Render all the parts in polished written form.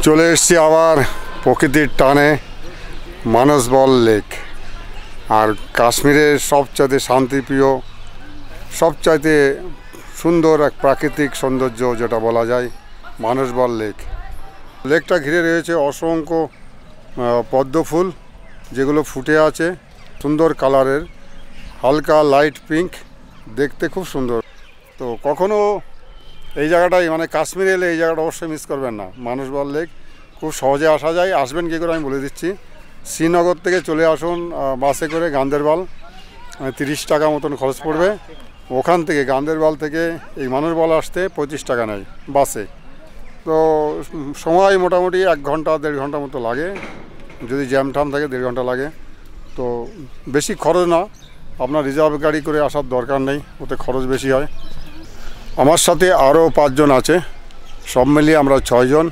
চলে এসেছি আবার প্রকৃতির টানে মানসবল লেক। আর কাশ্মীরের সবচাইতে শান্তিপ্রিয়, সবচাইতে সুন্দর এক প্রাকৃতিক সৌন্দর্য যেটা বলা যায় মানসবল লেক। লেকটা ঘিরে রয়েছে অসংখ্য পদ্ম ফুল, যেগুলো ফুটে আছে সুন্দর কালারের, হালকা লাইট পিঙ্ক, দেখতে খুব সুন্দর। তো কখনো এই জায়গাটাই মানে কাশ্মীরে এলে এই জায়গাটা অবশ্যই মিস করবেন না। মানসবল লেক খুব সহজে আসা যায়। আসবেন কী করে আমি বলে দিচ্ছি। শ্রীনগর থেকে চলে আসুন বাসে করে গান্দেরবাল, 30 টাকা মতন খরচ পড়বে। ওখান থেকে গান্দেরবাল থেকে এই মানসবল আসতে 25 টাকা নেয় বাসে। তো সময় মোটামুটি 1 ঘন্টা 1.5 ঘন্টা মতো লাগে, যদি জ্যাম টাম থাকে 1.5 ঘন্টা লাগে। তো বেশি খরচ না, আপনার রিজার্ভ গাড়ি করে আসার দরকার নেই, ওতে খরচ বেশি হয়। আমার সাথে আরও 5 জন আছে, সব মিলিয়ে আমরা 6 জন।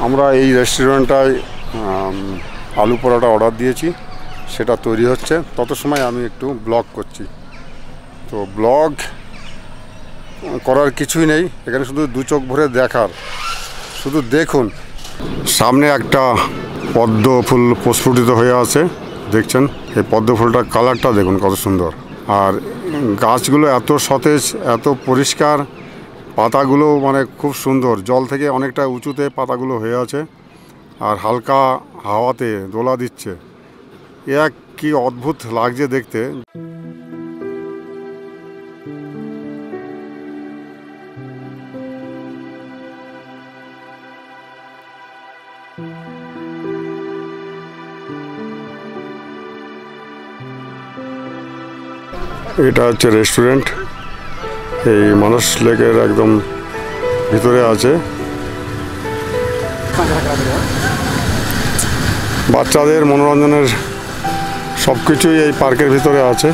আমরা এই রেস্টুরেন্টটায় আলু পরোটা অর্ডার দিয়েছি, সেটা তৈরি হচ্ছে। তত সময় আমি একটু ব্লগ করছি। তো ব্লগ করার কিছুই নেই এখানে, শুধু 2 চোখ ভরে দেখার। শুধু দেখুন, সামনে একটা পদ্ম ফুল প্রস্ফুটিত হয়ে আছে, দেখছেন? এই পদ্ম ফুলটার কালারটা দেখুন কত সুন্দর। আর গাছগুলো এত সতেজ, এত পরিষ্কার, পাতাগুলো মানে খুব সুন্দর। জল থেকে অনেকটা উঁচুতে পাতাগুলো হয়ে আছে, আর হালকা হাওয়াতে দোলা দিচ্ছে। এক কি অদ্ভুত লাগছে দেখতে। এটা হচ্ছে রেস্টুরেন্ট, এই মানস লেকের একদম ভিতরে আছে। বাচ্চাদের মনোরঞ্জনের সব কিছুই এই পার্কের ভিতরে আছে।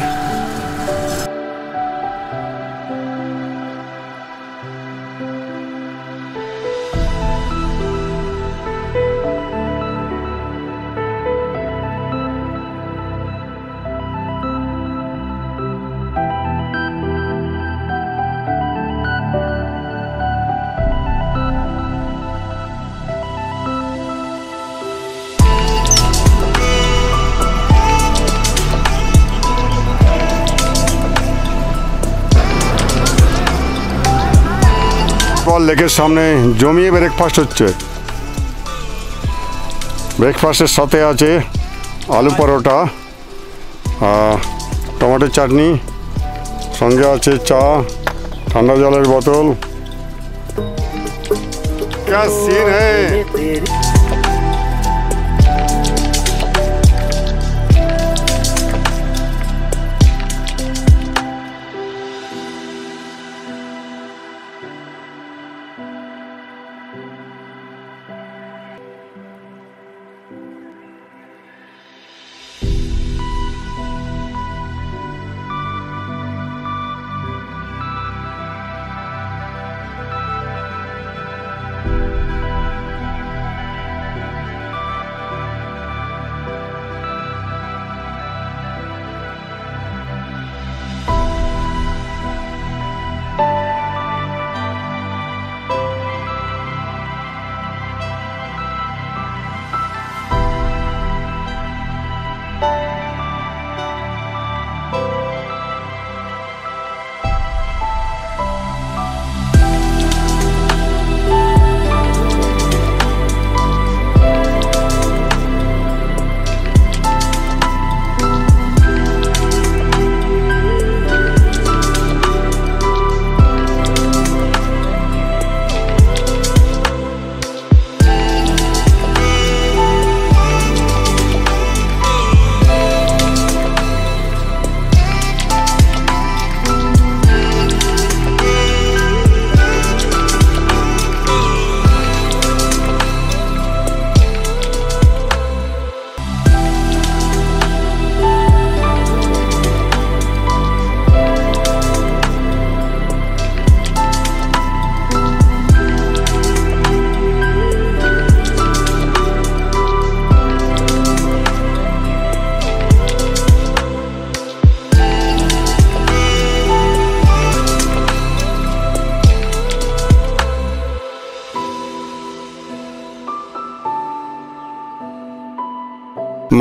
লেকের সামনে জমিয়ে ব্রেকফাস্ট হচ্ছে। ব্রেকফাস্টের সাথে আছে আলু পরোটা, টমেটো চাটনি, সঙ্গে আছে চা, ঠান্ডা জলের বোতল। क्या सीन है।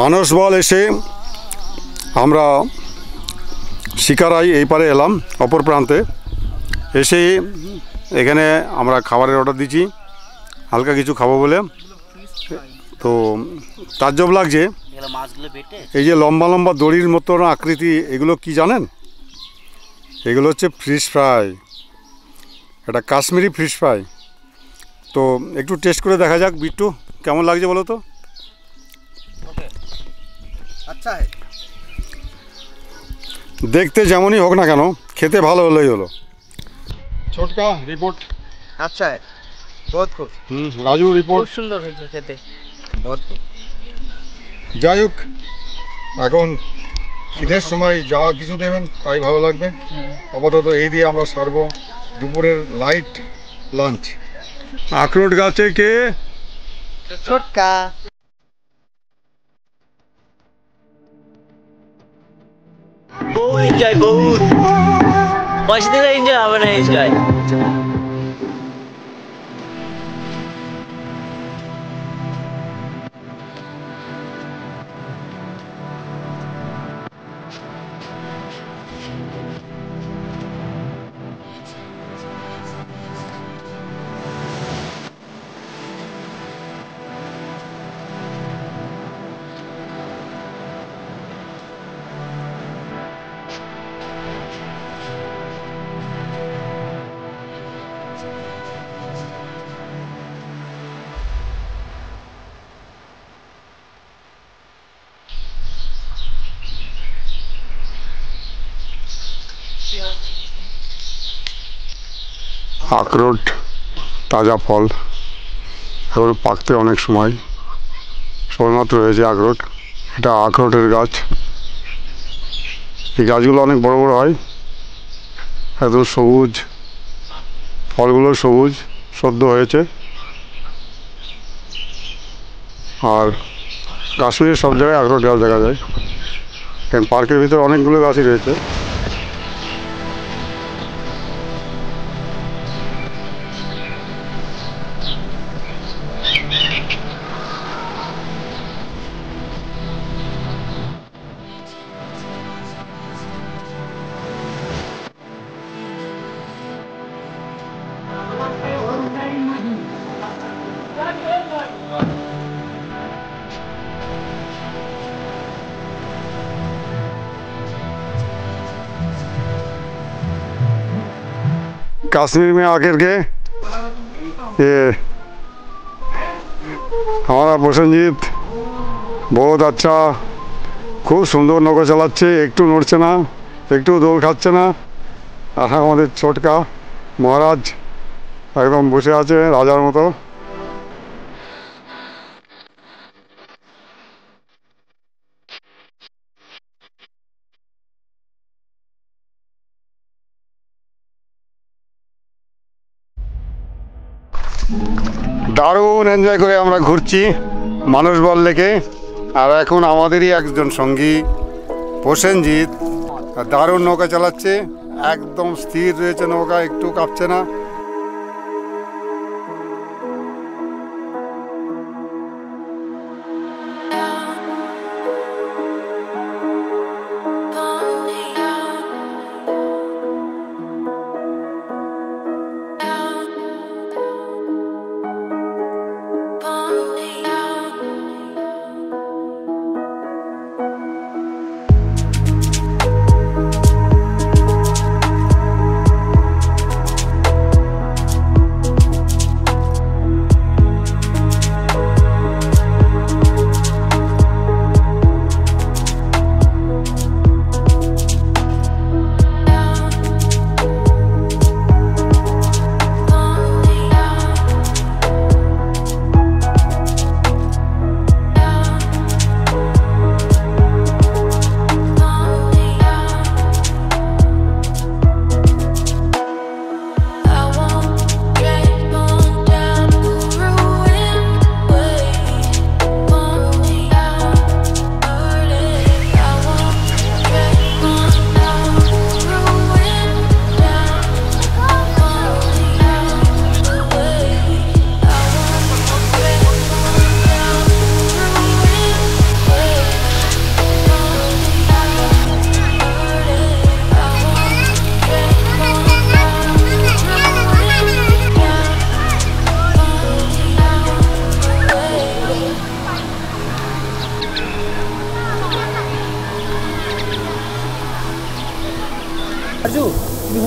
মানস বল এসে আমরা শিকারাই এই পারে এলাম, অপর প্রান্তে এসে এখানে আমরা খাবারের অর্ডার দিচ্ছি, হালকা কিছু খাবো বলে। তো তাজ্জব লাগছে, এই যে লম্বা লম্বা দড়ির মতন আকৃতি, এগুলো কি জানেন? এগুলো হচ্ছে ফিশ ফ্রাই, এটা কাশ্মীরি ফিশ ফ্রাই। তো একটু টেস্ট করে দেখা যাক। বিট্টু, কেমন লাগছে বলো তো? আচ্ছা, দেখতে যেমনই হোক না কেন, খেতে ভালো হলেই হলো। ছোটকা রিপোর্ট। আচ্ছা, বহুত খুব। রাজু রিপোর্ট। খুব সুন্দর হয়েছে খেতে, বহুত। যাই হোক, এখন শীতের সময় যা কিছু দেবেন তাই ভালো লাগবে। আপাতত এই দিয়ে আমরা সারবো দুপুরের লাইট লাঞ্চ। আখরোট গাছে কে? ছোটকা। বহু এনজয়, বহুত পয়সা দিলে এনজয় হবে না। এনজয় আখরোট তাজা ফল, এখন পাকতে অনেক সময়, সবেমাত্র হয়েছে আখরোট। এটা আখরোটের গাছ। এই গাছগুলো অনেক বড় বড় হয়, একদম সবুজ, ফলগুলো সবুজ, সদ্য হয়েছে। আর কাশ্মীরের সব জায়গায় আখরোট গাছ দেখা যায়, কারণ পার্কের ভিতরে অনেকগুলো গাছই রয়েছে। कश्मीर में आकर के ये हमारा प्रसन्नजीत बहुत अच्छा, खूब सुंदर नौका चालाচ্ছে, একটু নড়ছে না, একটু দোল খাচ্ছে না। আর আমাদের ছোটকা মহারাজ একদম বসে আছে রাজার মতো। দারুণ এনজয় করে আমরা ঘুরছি মানস বল লেকে। আর এখন আমাদেরই একজন সঙ্গী প্রসেনজিৎ দারুণ নৌকা চালাচ্ছে, একদম স্থির রয়েছে নৌকা, একটু কাঁপছে না।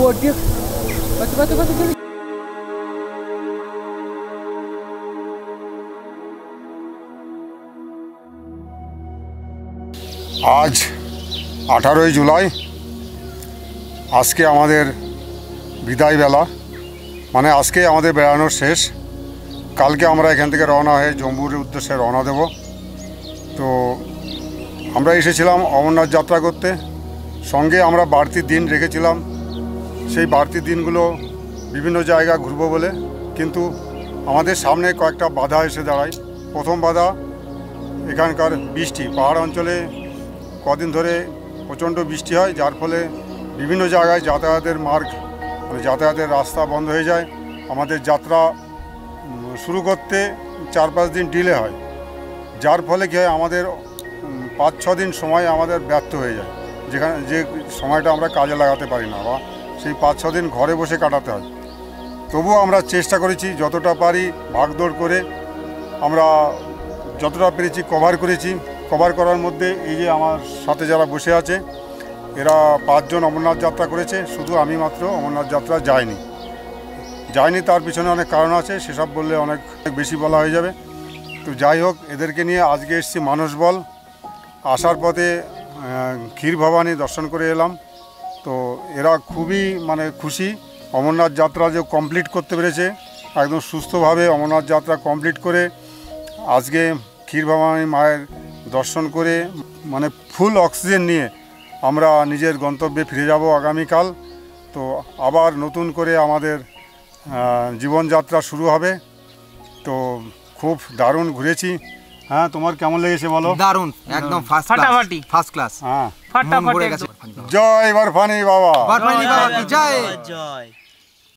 আজ 18ই জুলাই, আজকে আমাদের বিদায় বেলা, মানে আজকে আমাদের বেড়ানোর শেষ। কালকে আমরা এখান থেকে রওনা হয়ে জম্মুর উদ্দেশ্যে রওনা দেব। তো আমরা এসেছিলাম অমরনাথ যাত্রা করতে, সঙ্গে আমরা বাড়তি দিন রেখেছিলাম। সেই বাড়তি দিনগুলো বিভিন্ন জায়গা ঘুরবো বলে, কিন্তু আমাদের সামনে কয়েকটা বাধা এসে দাঁড়ায়। প্রথম বাধা এখানকার বৃষ্টি। পাহাড় অঞ্চলে কদিন ধরে প্রচণ্ড বৃষ্টি হয়, যার ফলে বিভিন্ন জায়গায় যাতায়াতের মার্গ, মানে যাতায়াতের রাস্তা বন্ধ হয়ে যায়। আমাদের যাত্রা শুরু করতে 4-5 দিন ডিলে হয়, যার ফলে কী হয়, আমাদের 5-6 দিন সময় আমাদের ব্যর্থ হয়ে যায়, যে সময়টা আমরা কাজে লাগাতে পারি না, বা সেই 5-6 দিন ঘরে বসে কাটাতে হয়। তবুও আমরা চেষ্টা করেছি যতটা পারি, ভাগদৌড় করে আমরা যতটা পেরেছি কভার করেছি। কভার করার মধ্যে এই যে আমার সাথে যারা বসে আছে, এরা 5 জন অমরনাথ যাত্রা করেছে, শুধু আমি মাত্র অমরনাথ যাত্রা যাইনি। তার পিছনে অনেক কারণ আছে, সেসব বললে অনেক বেশি বলা হয়ে যাবে। তো যাই হোক, এদেরকে নিয়ে আজকে এসেছি মানসবল। আসার পথে ক্ষীর ভবানী দর্শন করে এলাম। তো এরা খুবই মানে খুশি, অমরনাথ যাত্রা যে কমপ্লিট করতে পেরেছে, একদম সুস্থভাবে অমরনাথ যাত্রা কমপ্লিট করে আজকে ক্ষীর ভবানী মায়ের দর্শন করে মানে ফুল অক্সিজেন নিয়ে আমরা নিজের গন্তব্যে ফিরে যাব আগামীকাল। তো আবার নতুন করে আমাদের জীবনযাত্রা শুরু হবে। তো খুব দারুণ ঘুরেছি। হ্যাঁ, তোমার কেমন লেগেছে বলো? দারুণ, একদম ফার্স্ট ক্লাস। হ্যাঁ, ফাটাফাটি। জয় বরফানি বাবা। বরফানি বাবা কি জয়। জয়।